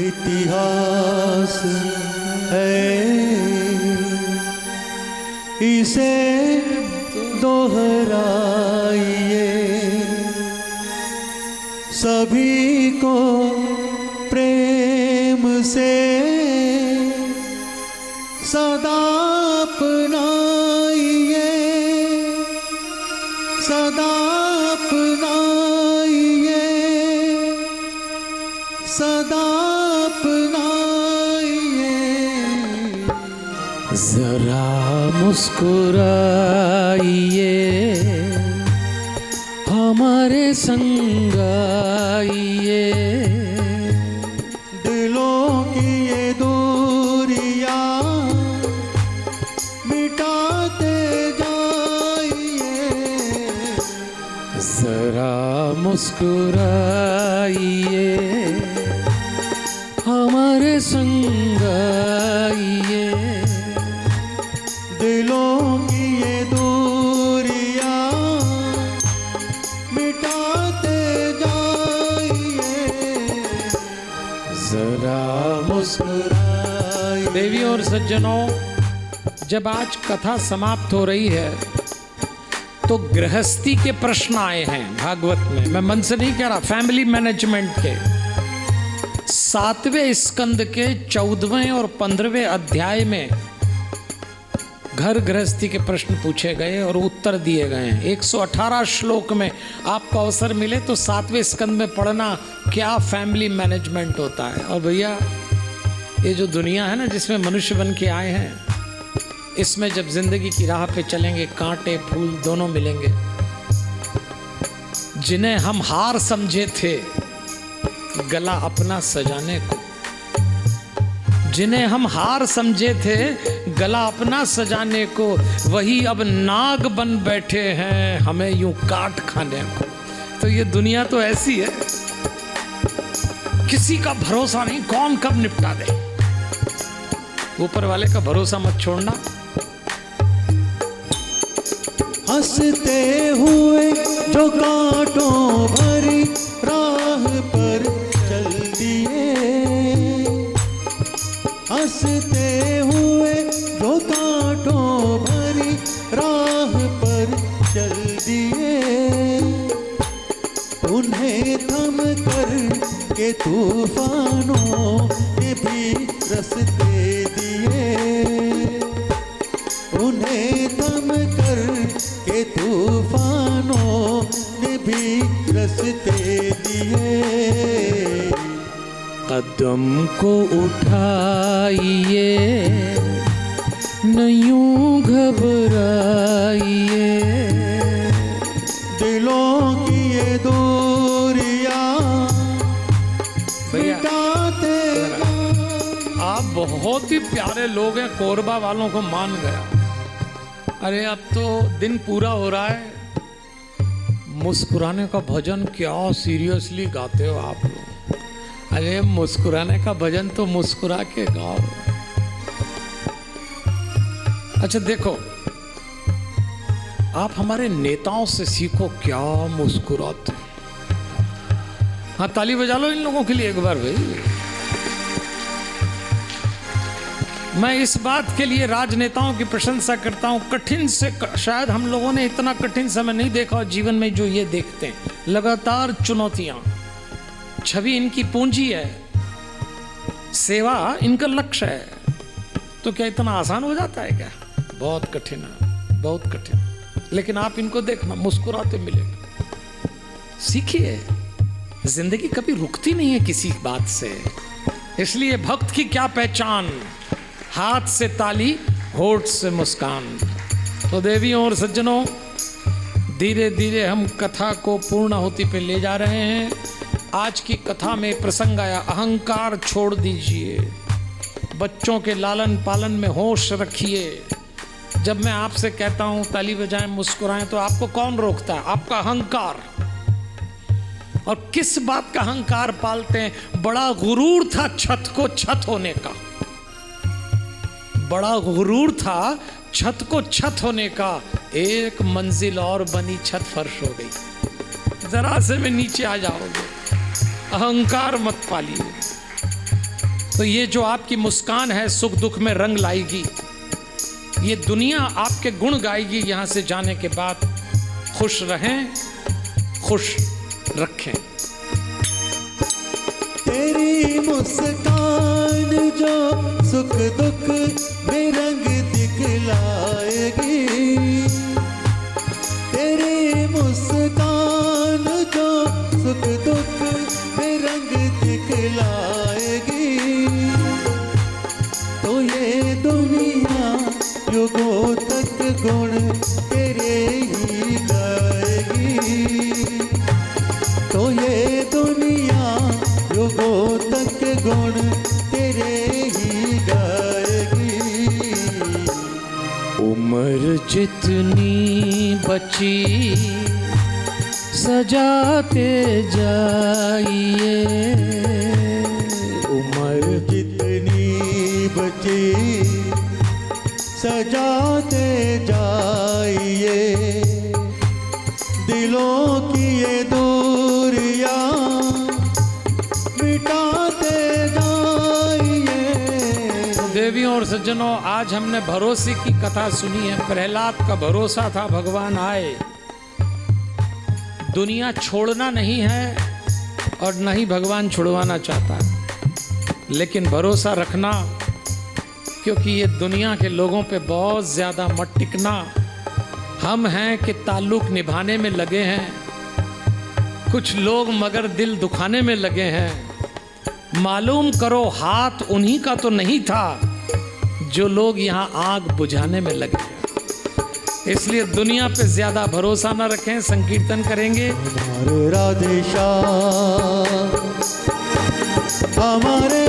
इतिहास है, इसे दोहराइए, सभी को प्रेम से सदा अपनाइए, सदा अपनाइए, सदा अपनाइए। जरा मुस्कुराइए, हमारे संग आइए, दिलों की ये दूरियां मिटाते जाइए। जरा मुस्कुराइए, हमारे संग आइए, दिलों की ये दूरियां मिटाते जाइए, जरा मुस्कुराइए। देवी और सज्जनों, जब आज कथा समाप्त हो रही है तो गृहस्थी के प्रश्न आए हैं भागवत में। मैं मन से नहीं कह रहा, फैमिली मैनेजमेंट के 7वें स्कंद के 14वें और 15वें अध्याय में घर गृहस्थी के प्रश्न पूछे गए और उत्तर दिए गए हैं। 118 श्लोक में आपको अवसर मिले तो 7वें स्कंद में पढ़ना क्या फैमिली मैनेजमेंट होता है। और भैया, ये जो दुनिया है ना जिसमें मनुष्य बन के आए हैं, इसमें जब जिंदगी की राह पे चलेंगे कांटे फूल दोनों मिलेंगे। जिन्हें हम हार समझे थे गला अपना सजाने को, जिन्हें हम हार समझे थे गला अपना सजाने को, वही अब नाग बन बैठे हैं हमें यूं काट खाने को। तो ये दुनिया तो ऐसी है, किसी का भरोसा नहीं, कौन कब निपटा दे। ऊपर वाले का भरोसा मत छोड़ना। हंसते हुए जो कांटों भरी राह पर चल दिए, हंसते हुए जो कांटों भरी राह पर चल दिए, उन्हें थम कर के तूफानों ने भी रास्ते दिए, उन्हें थम कर के तूफानों ने भी रास्ते दिए। कदम को उठाइए, न यूं घबराइए, दिलों की ये दूरियां मिटाते। आप बहुत ही प्यारे लोग हैं, कोरबा वालों को मान गया। अरे अब तो दिन पूरा हो रहा है, मुस्कुराने का भजन क्या सीरियसली गाते हो आप लोग। अरे मुस्कुराने का भजन तो मुस्कुरा के गाओ। अच्छा देखो, आप हमारे नेताओं से सीखो क्या मुस्कुराते। हाँ, ताली बजा लो इन लोगों के लिए एक बार भाई। मैं इस बात के लिए राजनेताओं की प्रशंसा करता हूं, कठिन से शायद हम लोगों ने इतना कठिन समय नहीं देखा जीवन में जो ये देखते हैं। लगातार चुनौतियां, छवि इनकी पूंजी है, सेवा इनका लक्ष्य है। तो क्या इतना आसान हो जाता है क्या? बहुत कठिन है, बहुत कठिन। लेकिन आप इनको देखना, मुस्कुराते मिलेंगे। सीखिए, जिंदगी कभी रुकती नहीं है किसी बात से। इसलिए भक्त की क्या पहचान, हाथ से ताली, होठ से मुस्कान। तो देवियों और सज्जनों, धीरे धीरे हम कथा को पूर्णाहुति पे ले जा रहे हैं। आज की कथा में प्रसंग आया, अहंकार छोड़ दीजिए, बच्चों के लालन पालन में होश रखिए। जब मैं आपसे कहता हूं ताली बजाएं, मुस्कुराएं, तो आपको कौन रोकता है? आपका अहंकार। और किस बात का अहंकार पालते हैं? बड़ा गुरूर था छत को छत होने का, बड़ा गुरूर था छत को छत होने का। एक मंजिल और बनी, छत फर्श हो गई। जरा से में नीचे आ जाओगे। अहंकार मत पालिए। तो ये जो आपकी मुस्कान है सुख दुख में रंग लाएगी, ये दुनिया आपके गुण गाएगी। यहाँ से जाने के बाद खुश रहें, खुश रखें। तेरी मुस्कान जो सुख दुख में रंग दिखलाएगी, तेरी मुस्कान जो सुख दुख में रंग दिखलाएगी, तो ये दुनिया युगों तक गुण तेरे ही गाएगी, तो ये दुनिया युगों तक गुण तेरे ही गाएगी। उम्र जितनी बची सजाते जाइए, उम्र जितनी बची सजाते जाइए, दिलों की ये दूरियां मिटाते जाइए। देवियों और सज्जनों, आज हमने भरोसे की कथा सुनी है। प्रहलाद का भरोसा था भगवान आए। दुनिया छोड़ना नहीं है और न ही भगवान छुड़वाना चाहता है, लेकिन भरोसा रखना, क्योंकि ये दुनिया के लोगों पे बहुत ज़्यादा मत टिकना। हम हैं कि ताल्लुक़ निभाने में लगे हैं, कुछ लोग मगर दिल दुखाने में लगे हैं। मालूम करो हाथ उन्हीं का तो नहीं था जो लोग यहाँ आग बुझाने में लगे हैं। इसलिए दुनिया पे ज़्यादा भरोसा ना रखें। संकीर्तन करेंगे। हमारे राधे श्याम, हमारे